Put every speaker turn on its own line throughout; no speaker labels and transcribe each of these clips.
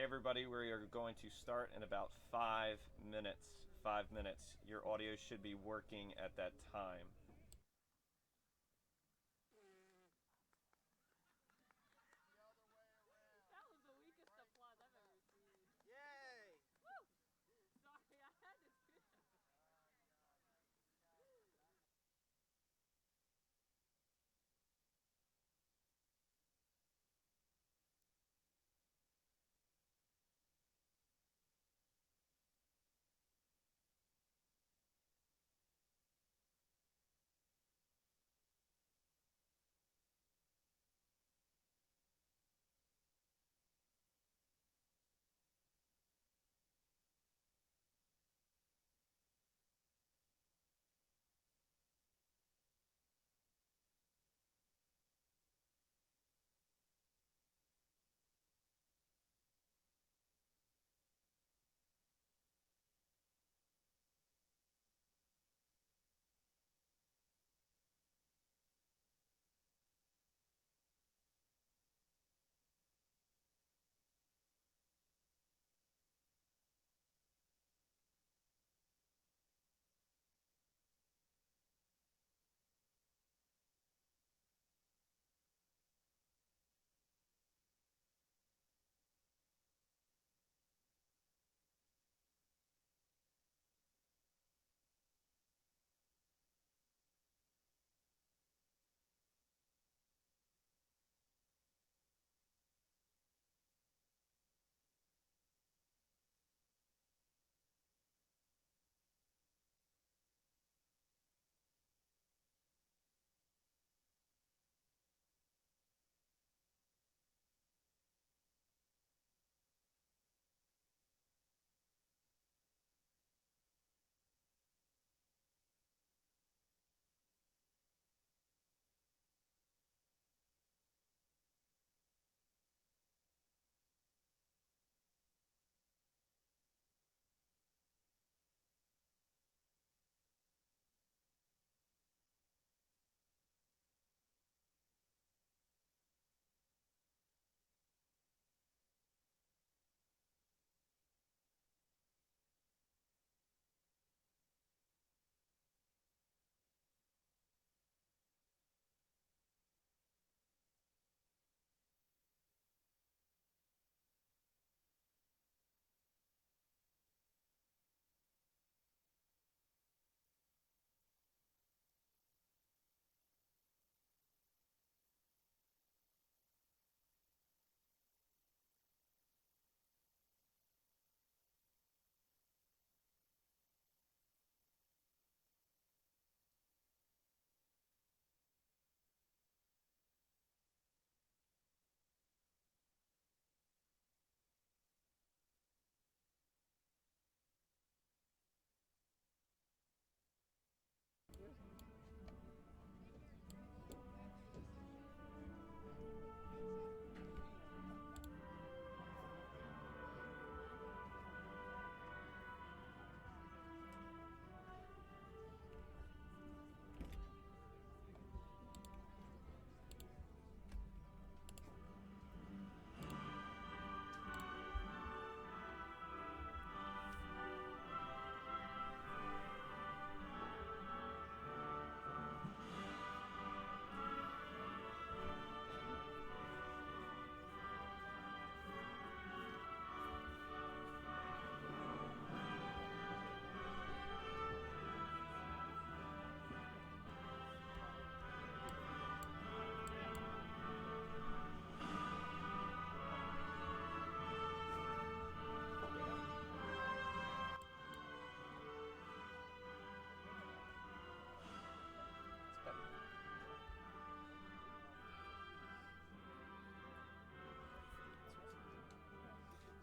Hey everybody, we are going to start in about 5 minutes. 5 minutes. Your audio should be working at that time.
That was the weakest applause I've ever seen.
Yay!
Woo! Sorry, I had to do that.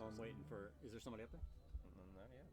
I'm waiting for. Is there somebody up there?
Not yet.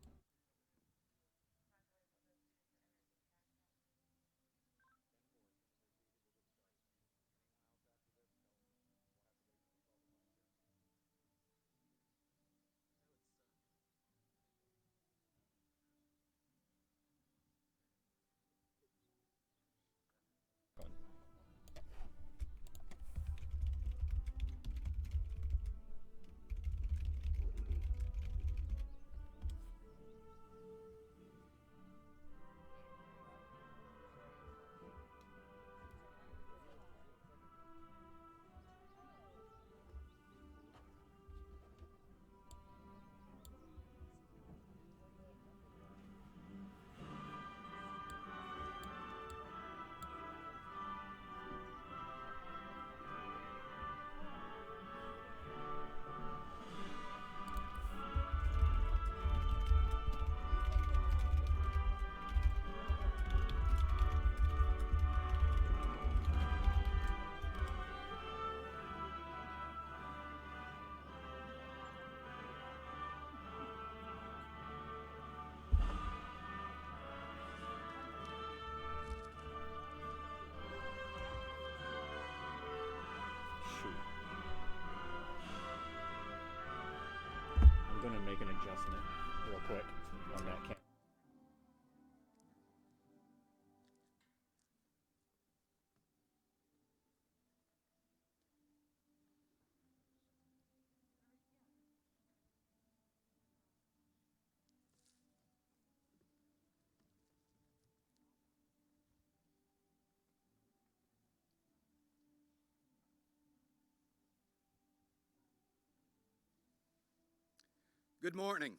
going to make an adjustment real quick on that camera.
Good morning.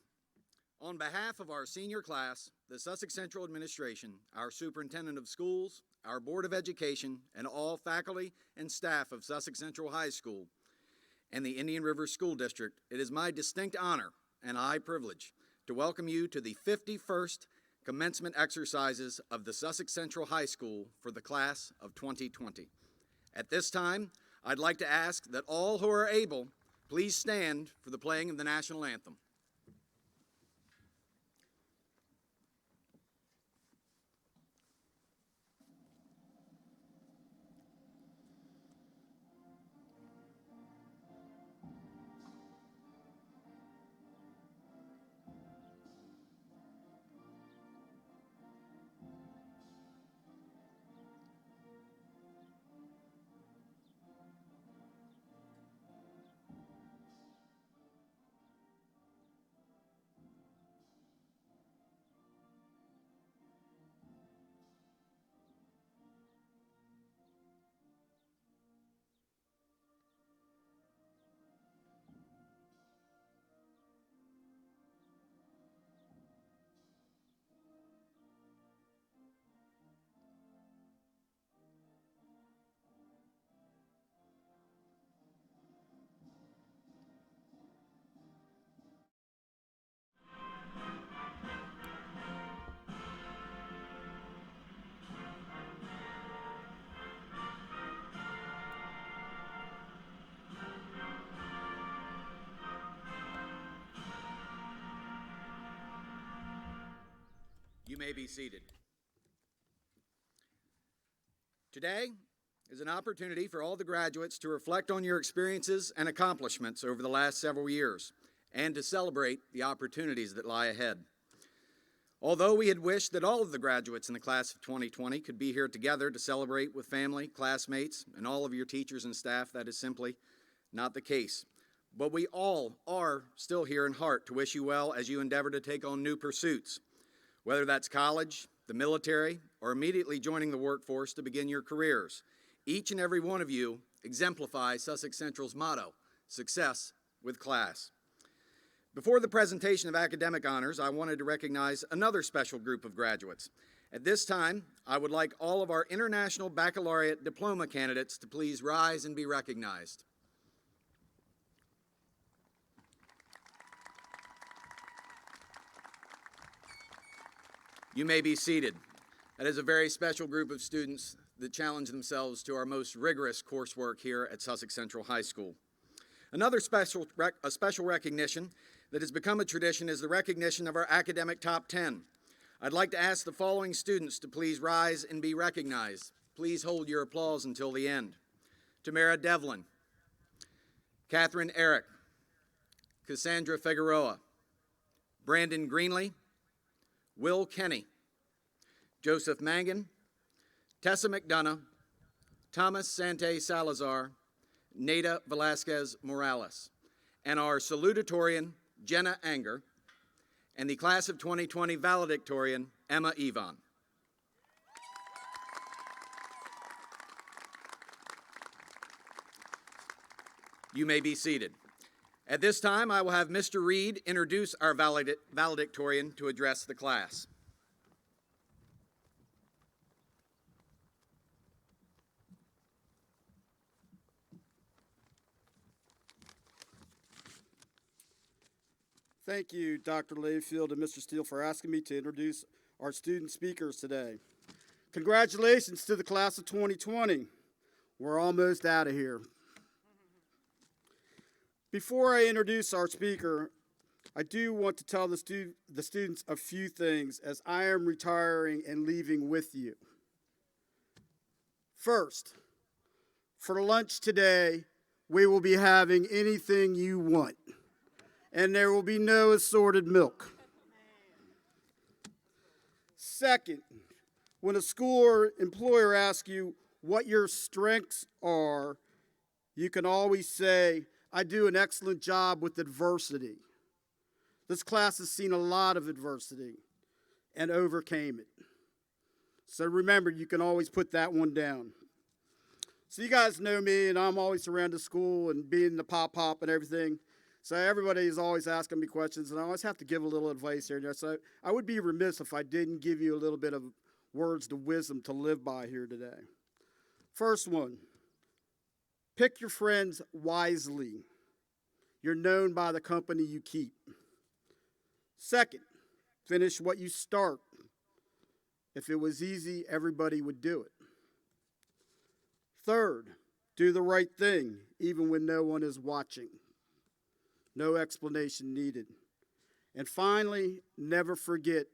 On behalf of our senior class, the Sussex Central Administration, our Superintendent of Schools, our Board of Education, and all faculty and staff of Sussex Central High School and the Indian River School District, it is my distinct honor and high privilege to welcome you to the 51st commencement exercises of the Sussex Central High School for the class of 2020. At this time, I'd like to ask that all who are able, please stand for the playing of the National Anthem. You may be seated. Today is an opportunity for all the graduates to reflect on your experiences and accomplishments over the last several years and to celebrate the opportunities that lie ahead. Although we had wished that all of the graduates in the class of 2020 could be here together to celebrate with family, classmates, and all of your teachers and staff, that is simply not the case. But we all are still here in heart to wish you well as you endeavor to take on new pursuits. Whether that's college, the military, or immediately joining the workforce to begin your careers, each and every one of you exemplify Sussex Central's motto, success with class. Before the presentation of academic honors, I wanted to recognize another special group of graduates. At this time, I would like all of our International Baccalaureate Diploma candidates to please rise and be recognized. You may be seated. That is a very special group of students that challenge themselves to our most rigorous coursework here at Sussex Central High School. Another special recognition that has become a tradition is the recognition of our academic top 10. I'd like to ask the following students to please rise and be recognized. Please hold your applause until the end. Tamara Devlin, Catherine Eric, Cassandra Figueroa, Brandon Greenlee, Will Kenny, Joseph Mangan, Tessa McDonough, Thomas Sante Salazar, Nada Velasquez Morales, and our salutatorian, Jenna Anger, and the class of 2020 valedictorian, Emma Yvonne. You may be seated. At this time, I will have Mr. Reed introduce our valedictorian to address the class.
Thank you, Dr. Layfield and Mr. Steele, for asking me to introduce our student speakers today. Congratulations to the class of 2020. We're almost out of here. Before I introduce our speaker, I do want to tell the students a few things as I am retiring and leaving with you. First, for lunch today, we will be having anything you want. and there will be no assorted milk. Second, when a school or employer asks you what your strengths are, you can always say, I do an excellent job with adversity. This class has seen a lot of adversity and overcame it. So remember, you can always put that one down. So you guys know me, and I'm always around the school and being the pop and everything. So everybody is always asking me questions, and I always have to give a little advice here and there. So I would be remiss if I didn't give you a little bit of words of wisdom to live by here today. First one, pick your friends wisely. You're known by the company you keep. Second, finish what you start. If it was easy, everybody would do it. Third, do the right thing, even when no one is watching. No explanation needed. And finally, never forget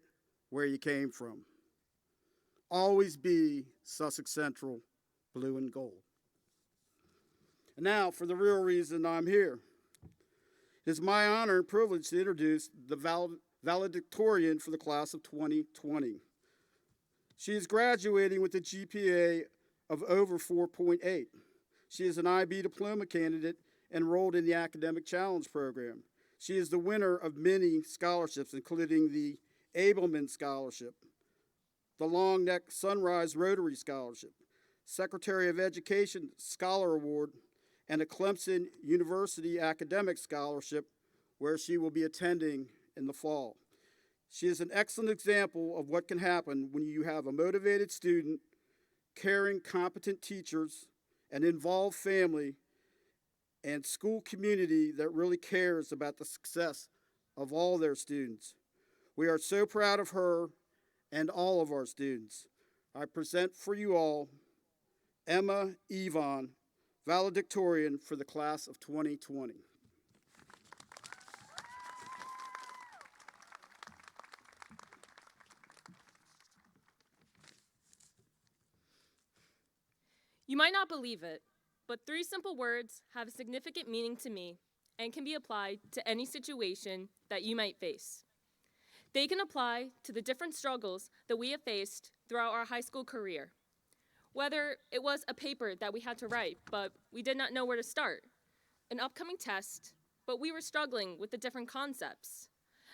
where you came from. Always be Sussex Central, blue and gold. And now, for the real reason I'm here. It is my honor and privilege to introduce the valedictorian for the class of 2020. She is graduating with a GPA of over 4.8. She is an IB diploma candidate enrolled in the Academic Challenge Program. She is the winner of many scholarships, including the Abelman Scholarship, the Long Neck Sunrise Rotary Scholarship, Secretary of Education Scholar Award, and a Clemson University Academic Scholarship, where she will be attending in the fall. She is an excellent example of what can happen when you have a motivated student, caring, competent teachers, an involved family, and school community that really cares about the success of all their students. We are so proud of her and all of our students. I present for you all Emma Yvonne, valedictorian for the class of 2020.
You might not believe it, but 3 simple words have a significant meaning to me and can be applied to any situation that you might face. They can apply to the different struggles that we have faced throughout our high school career. Whether it was a paper that we had to write, but we did not know where to start, an upcoming test, but we were struggling with the different concepts,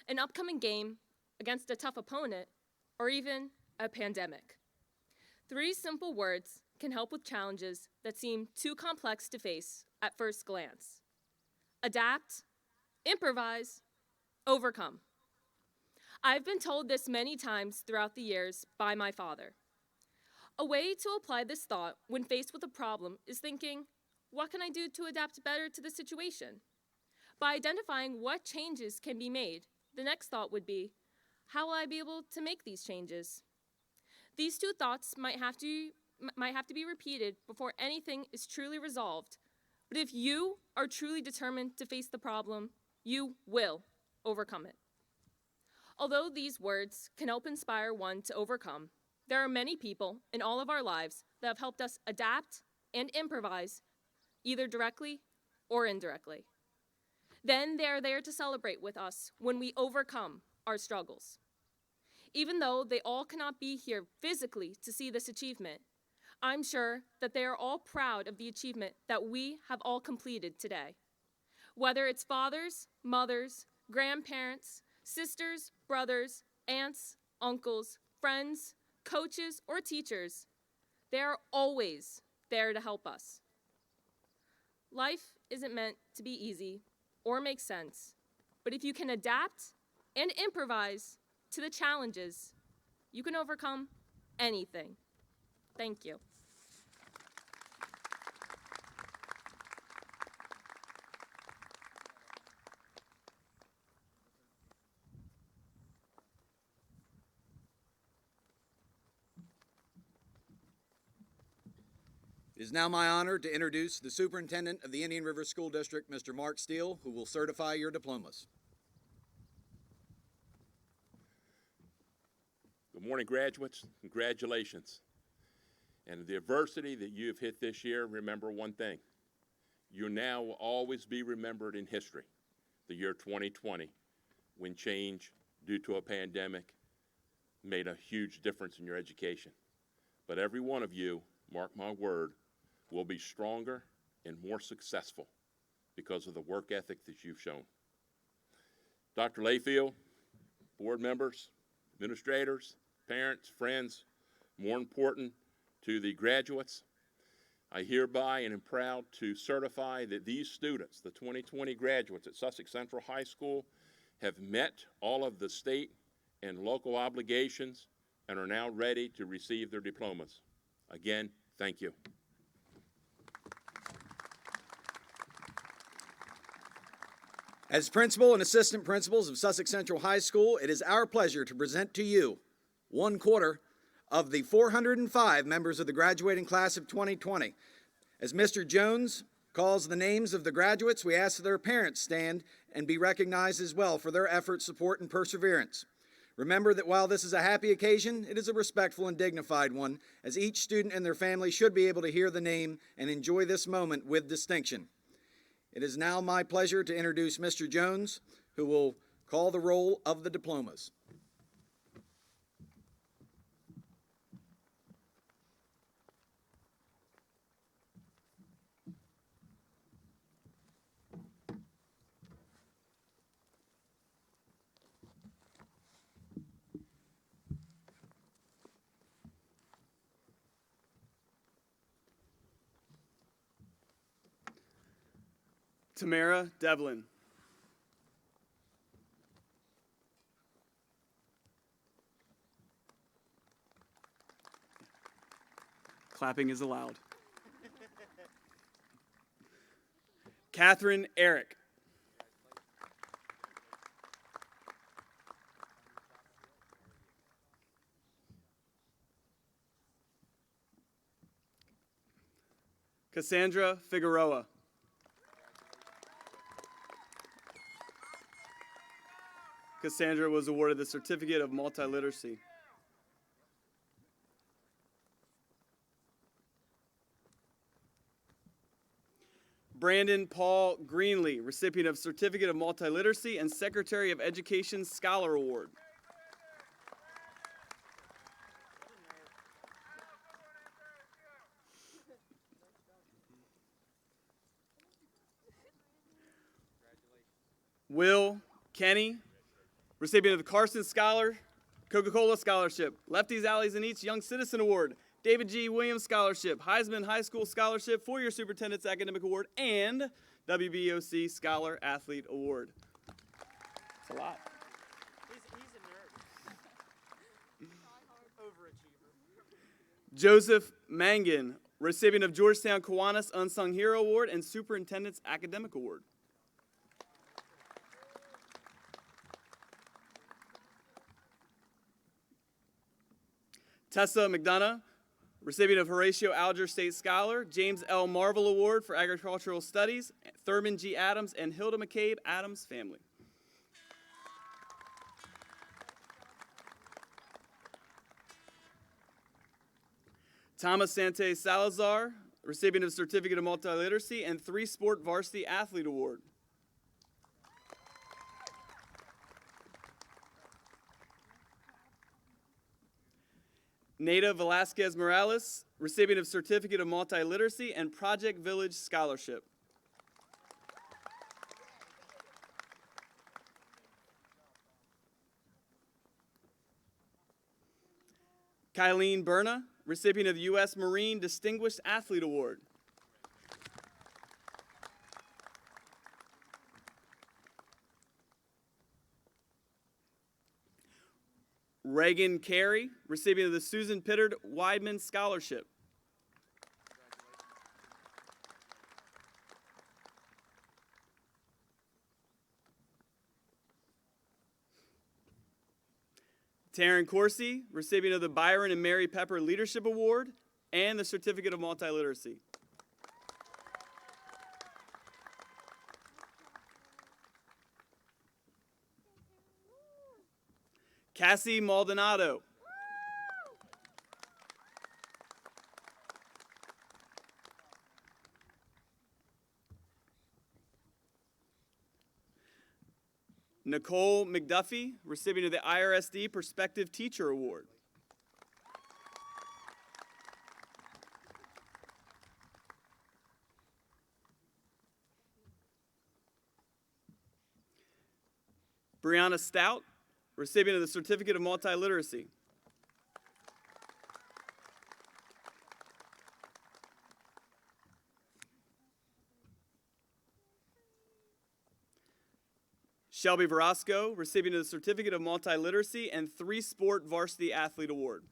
an upcoming game against a tough opponent, or even a pandemic. 3 simple words can help with challenges that seem too complex to face at first glance. Adapt, improvise, overcome. I've been told this many times throughout the years by my father. A way to apply this thought when faced with a problem is thinking, what can I do to adapt better to the situation? By identifying what changes can be made, the next thought would be, how will I be able to make these changes? These 2 thoughts might have to be repeated before anything is truly resolved, but if you are truly determined to face the problem, you will overcome it. Although these words can help inspire one to overcome, there are many people in all of our lives that have helped us adapt and improvise, either directly or indirectly. Then they are there to celebrate with us when we overcome our struggles. Even though they all cannot be here physically to see this achievement, I'm sure that they are all proud of the achievement that we have all completed today. Whether it's fathers, mothers, grandparents, sisters, brothers, aunts, uncles, friends, coaches, or teachers, they are always there to help us. Life isn't meant to be easy or make sense, but if you can adapt and improvise to the challenges, you can overcome anything. Thank you.
It is now my honor to introduce the Superintendent of the Indian River School District, Mr. Mark Steele, who will certify your diplomas.
Good morning, graduates. Congratulations. And the adversity that you have hit this year, remember one thing. You now will always be remembered in history the year 2020, when change due to a pandemic made a huge difference in your education. But every one of you, mark my word, will be stronger and more successful because of the work ethic that you've shown. Dr. Layfield, board members, administrators, parents, friends, more important to the graduates, I hereby and am proud to certify that these students, the 2020 graduates at Sussex Central High School, have met all of the state and local obligations and are now ready to receive their diplomas. Again, thank you.
As principal and assistant principals of Sussex Central High School, it is our pleasure to present to you 1/4 of the 405 members of the graduating class of 2020. As Mr. Jones calls the names of the graduates, we ask that their parents stand and be recognized as well for their effort, support, and perseverance. Remember that while this is a happy occasion, it is a respectful and dignified one, as each student and their family should be able to hear the name and enjoy this moment with distinction. It is now my pleasure to introduce Mr. Jones, who will call the roll of the diplomas.
Tamara Devlin. Clapping is allowed. Catherine Eric. Cassandra Figueroa. Cassandra was awarded the Certificate of Multiliteracy. Brandon Paul Greenlee, recipient of Certificate of Multiliteracy and Secretary of Education Scholar Award. Will Kenny, recipient of the Carson Scholar, Coca-Cola Scholarship, Lefties, Alleys, and Eats Young Citizen Award, David G. Williams Scholarship, Heisman High School Scholarship, 4-Year Superintendent's Academic Award, and WBOC Scholar Athlete Award. That's a lot.
He's a nerd. Overachiever.
Joseph Mangan, recipient of Georgetown Kiwanis Unsung Hero Award and Superintendent's Academic Award. Tessa McDonough, recipient of Horatio Alger State Scholar, James L. Marvel Award for Agricultural Studies, Thurman G. Adams, and Hilda McCabe Adams family. Thomas Sante Salazar, recipient of Certificate of Multiliteracy and 3-Sport Varsity Athlete Award. Nada Velasquez Morales, recipient of Certificate of Multiliteracy and Project Village Scholarship. Kylene Berna, recipient of the U.S. Marine Distinguished Athlete Award. Reagan Carey, recipient of the Susan Pittard Weidman Scholarship. Taryn Corsi, recipient of the Byron and Mary Pepper Leadership Award and the Certificate of Multiliteracy. Cassie Maldonado. Nicole McDuffie, recipient of the IRSD Prospective Teacher Award. Brianna Stout, recipient of the Certificate of Multiliteracy. Shelby Verosco, recipient of the Certificate of Multiliteracy and 3-Sport Varsity Athlete Award.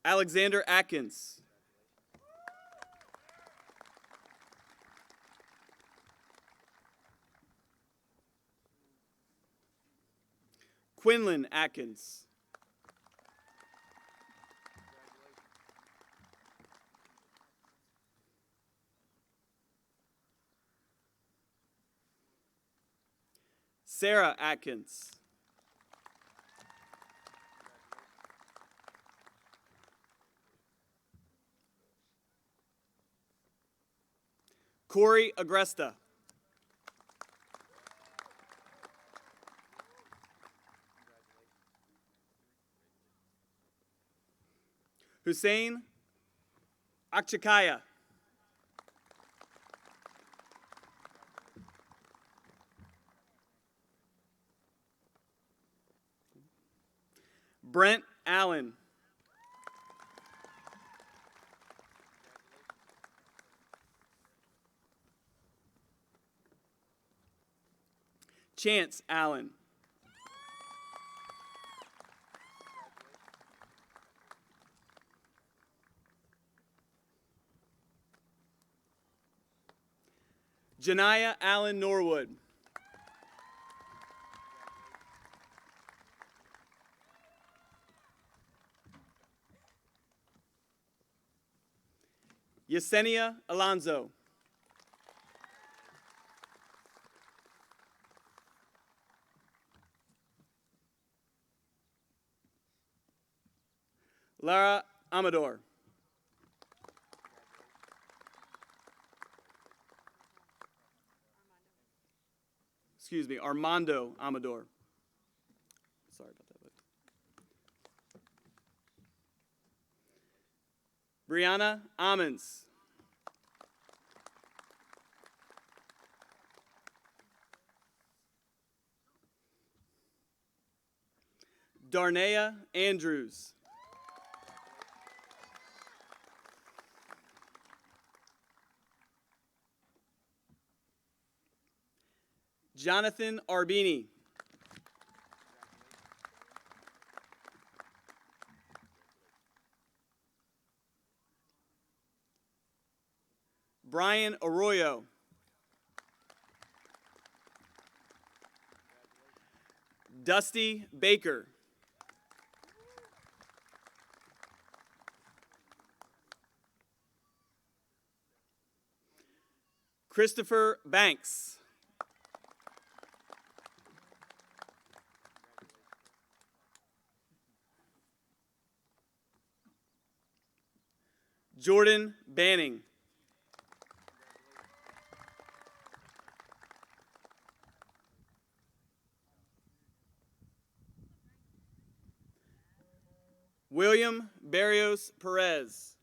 Alexander Atkins. Quinlan Atkins. Sarah Atkins. Corey Agresta. Hussein Akchakaya. Brent Allen. Chance Allen. Janiyah Allen Norwood. Yesenia Alonzo. Lara Amador. Excuse me, Armando Amador. Sorry about that, bud. Brianna Ammons. Darnea Andrews. Jonathan Arbini. Brian Arroyo. Dusty Baker. Christopher Banks. Jordan Banning. William Barrios Perez.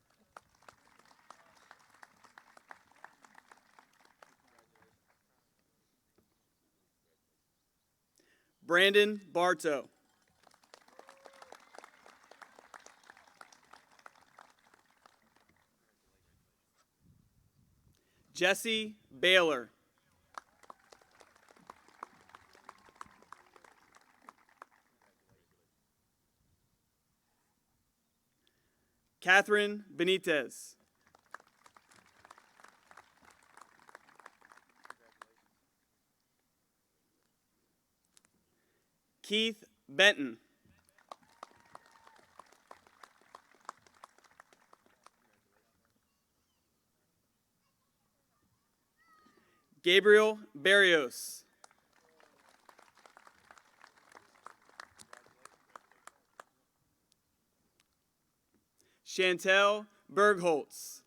Brandon Bartow. Jesse Baylor. Catherine Benitez. Keith Benton. Gabriel Barrios. Chantel Bergholtz.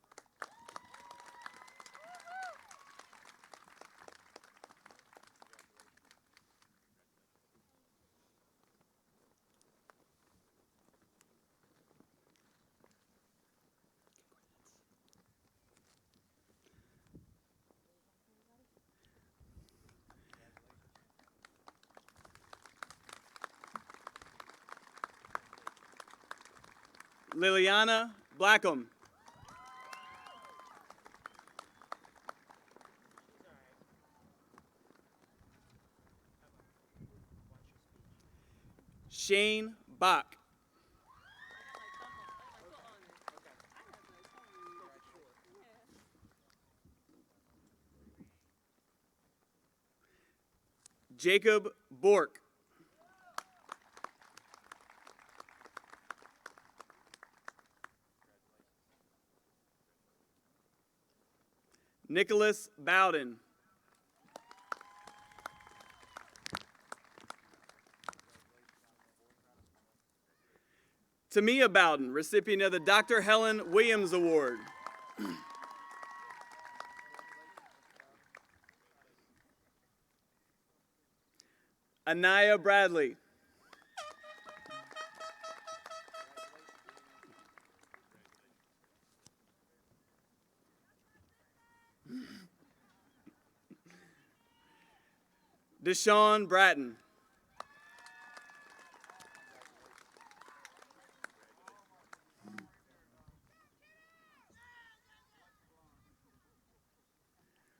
Liliana Blackham. Shane Bach. Jacob Bork. Nicholas Bowden. Tamia Bowden, recipient of the Dr. Helen Williams Award. Anaya Bradley. Deshaun Bratton.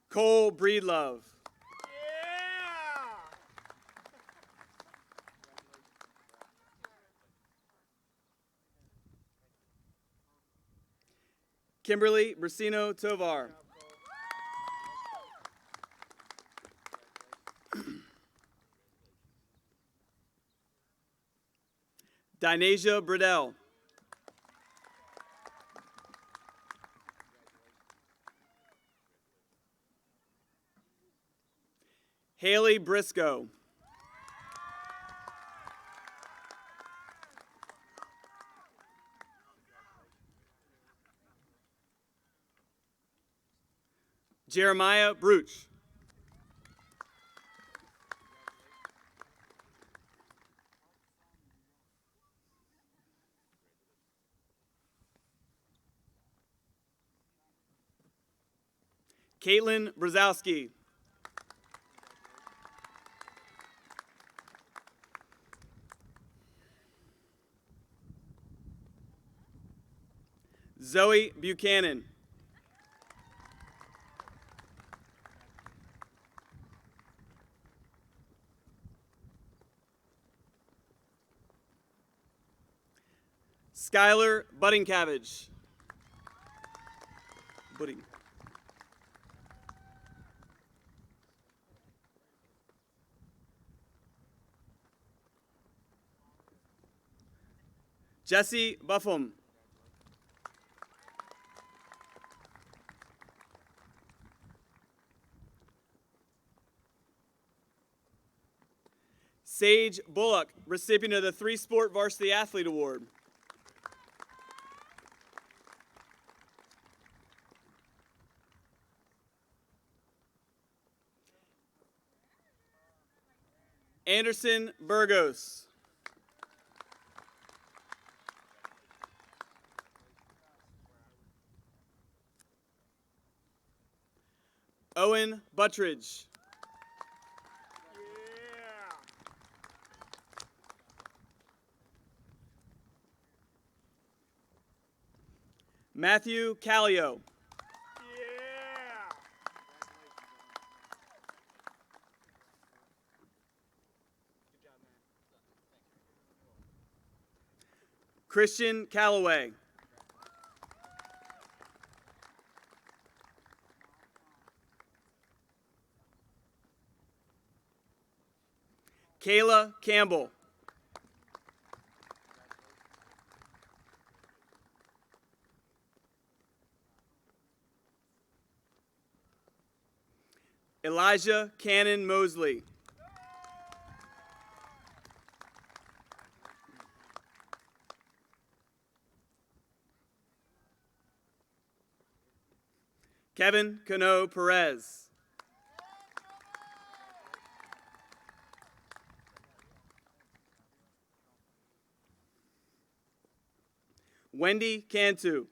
Cole Breedlove. Kimberly Brasino Tovar. Dinasia Bradell. Haley Briscoe. Jeremiah Bruch. Caitlin Brzezowski. Zoe Buchanan. Skylar Buddingcavage. Budding. Jesse Buffum. Sage Bullock, recipient of the 3-Sport Varsity Athlete Award. Anderson Burgos. Owen Buttridge. Matthew Callio. Christian Calloway. Kayla Campbell. Elijah Cannon Mosley. Kevin Cano Perez. Wendy Cantu.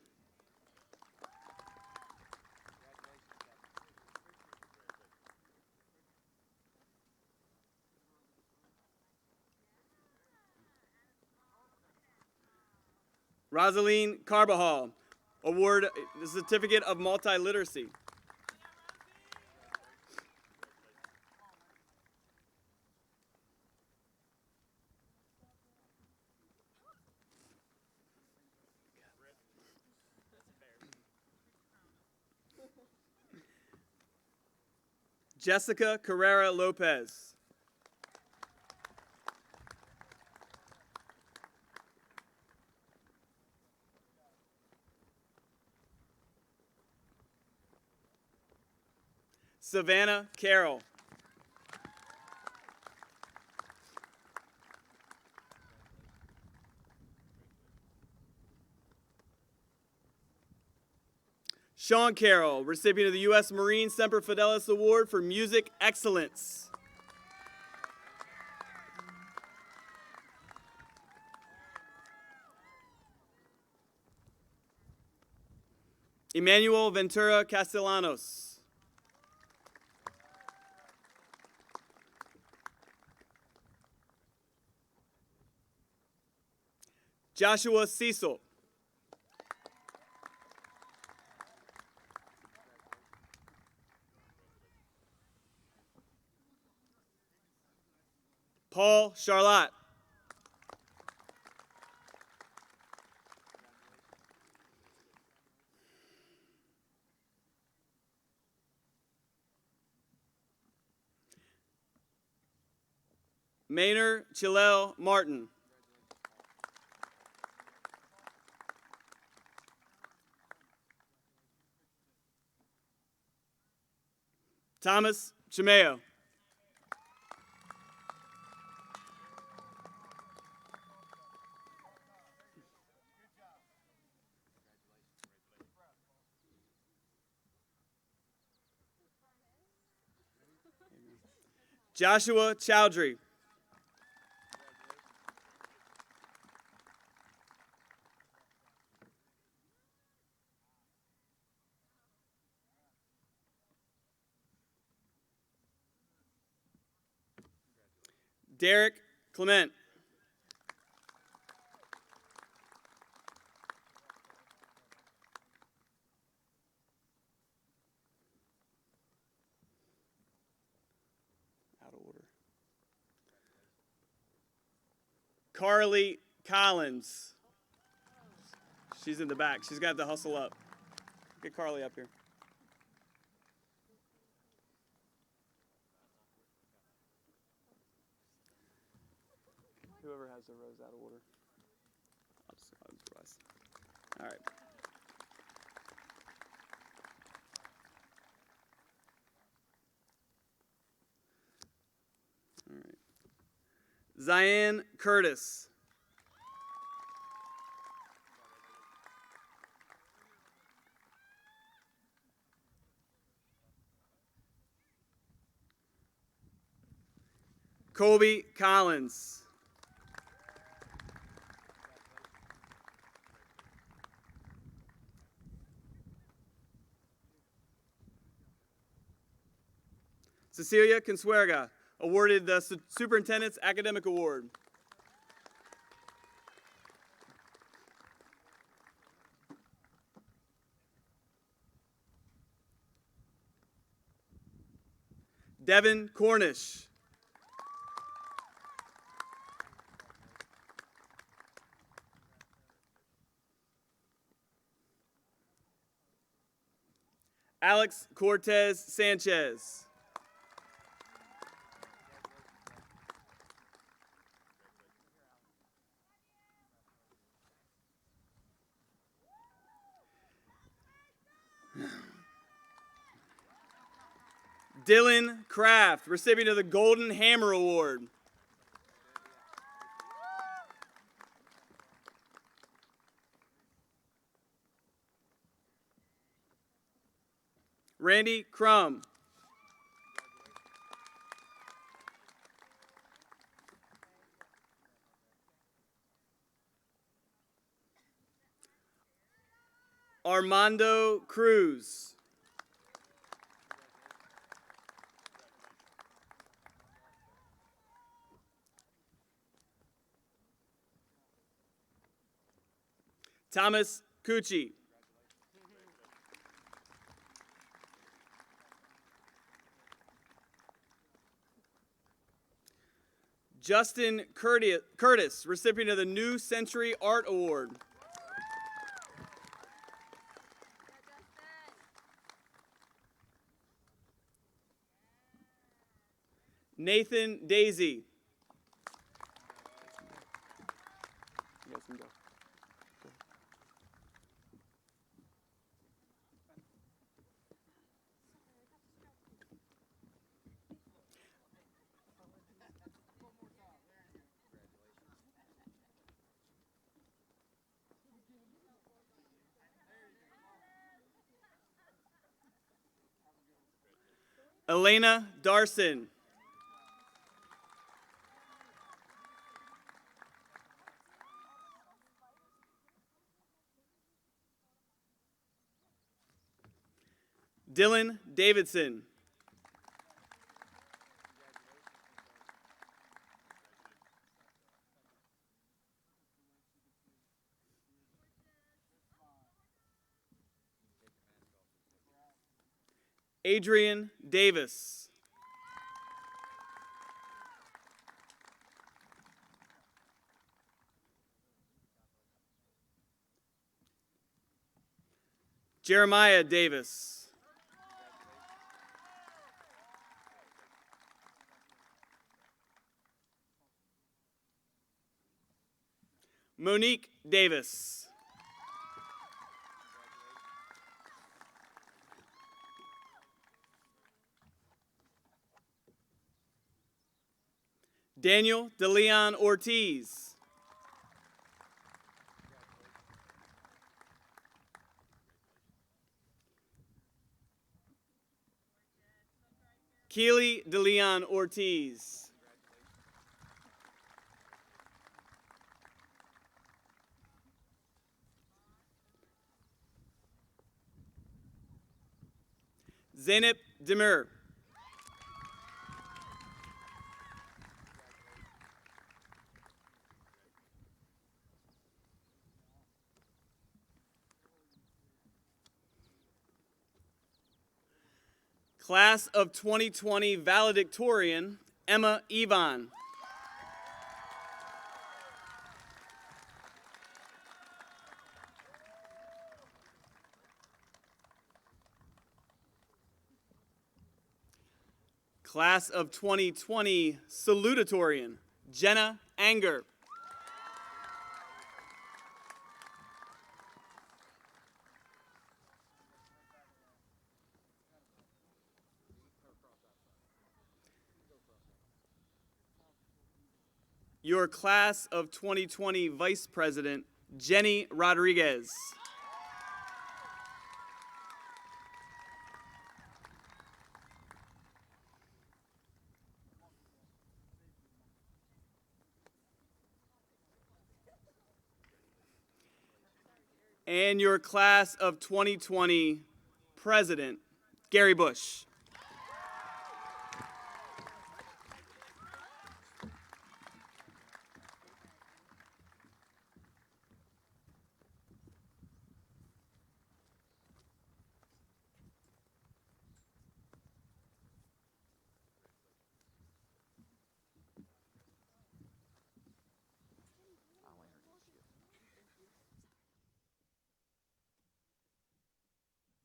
Rosaline Carbajal, award the Certificate of Multiliteracy. Jessica Carrera Lopez. Savannah Carroll. Sean Carroll, recipient of the U.S. Marine Semper Fidelis Award for Music Excellence. Emmanuel Ventura Castellanos. Joshua Cecil. Paul Charlotte. Maynard Chilel Martin. Thomas Chimeo. Joshua Chowdhury. Derek Clement. Out of order. Carly Collins. She's in the back. She's got to hustle up. Get Carly up here. Whoever has the rows out of order. I'll just rise. All right. All right. Zian Curtis. Colby Collins. Cecilia Consuerga, awarded the Superintendent's Academic Award. Devin Cornish. Alex Cortez Sanchez. Dylan Kraft, recipient of the Golden Hammer Award. Randy Crum. Armando Cruz. Thomas Cucci. Justin Curtis, recipient of the New Century Art Award. Nathan Daisy. Elena Darson. Dylan Davidson. Adrian Davis. Jeremiah Davis. Monique Davis. Daniel DeLeon Ortiz. Keely DeLeon Ortiz. Zeynep Demir. Class of 2020 Valedictorian, Emma Yvonne. Class of 2020 Salutatorian, Jenna Anger. Your Class of 2020 Vice President, Jenny Rodriguez. And your Class of 2020 President, Gary Bush.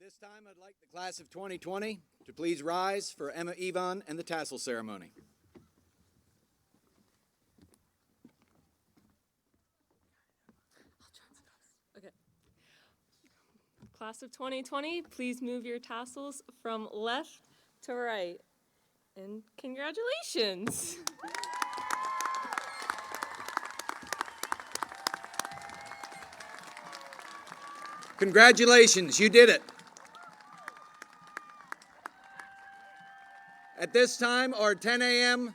This time, I'd like the Class of 2020 to please rise for Emma Yvonne and the tassel ceremony.
Okay. Class of 2020, please move your tassels from left to right. And congratulations.
Congratulations, you did it. At this time, our 10 a.m.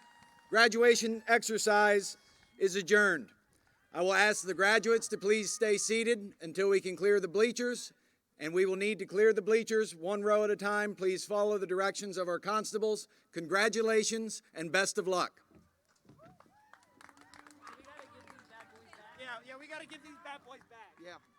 graduation exercise is adjourned. I will ask the graduates to please stay seated until we can clear the bleachers, and we will need to clear the bleachers one row at a time. Please follow the directions of our constables. Congratulations and best of luck.
Yeah, we gotta give these bad boys back.
Yeah.